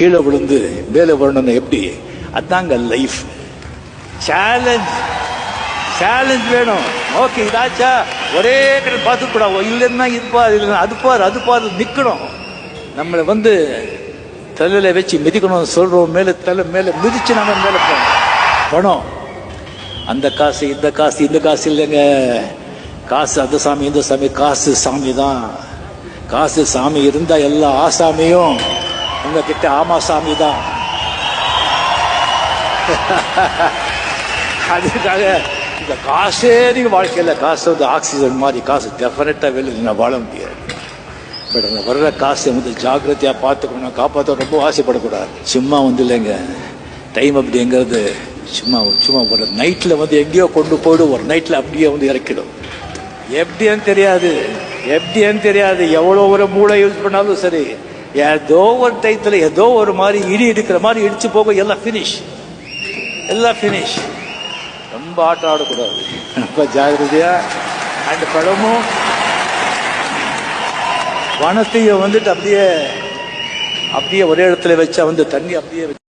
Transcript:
கீழே விழுந்து மேலே வரணும்னு எப்படி? அதாங்க லைஃப். சேலஞ்ச் சேலஞ்ச் வேணும். ஓகே, இதாச்சா ஒரே கடை பார்த்து கூடாது. இல்லைன்னா இதுப்பார், இல்லைன்னா அது பார் நிற்கணும். நம்மளை தலையில வச்சு மிதிக்கணும் சொல்றோம். மேலே தலை மேலே மிதிச்சு நம்ம மேலே போகணும். பணம், அந்த காசு இந்த காசு இல்லைங்க. காசு அந்த சாமி இந்த சாமி, காசு சாமி தான். காசு சாமி இருந்தா எல்லா ஆசாமியும் உங்ககிட்ட ஆமா சாமி தான். அதுக்காக இந்த காசே நீங்க வாழ்க்கையில் காசு ஆக்சிஜன் மாதிரி. காசு டெஃபினட்டா வெளியில் வாழ முடியாது. பட் அந்த வர்ற காசை ஜாக்கிரதையா பார்த்துக்கணும், காப்பாற்ற ரொம்ப ஆசைப்படக்கூடாது. சும்மா இல்லைங்க டைம் அப்படிங்கிறது. சும்மா ஒரு நைட்ல எங்கேயோ கொண்டு போய்டு, ஒரு நைட்ல அப்படியே இறக்கிடும். எப்படின்னு தெரியாது. எவ்வளோ ஒரு மூளை யூஸ் பண்ணாலும் சரி, ஏதோ ஒரு டைத்துல ஏதோ ஒரு மாதிரி இடி இடிக்கிற மாதிரி இடிச்சு போக எல்லாம் ஃபினிஷ். ரொம்ப ஆட்டம் ஆடக்கூடாது, ரொம்ப ஜாகிரதையா. அண்ட் படமும் வனத்தையும் அப்படியே ஒரே இடத்துல வச்சா தண்ணி அப்படியே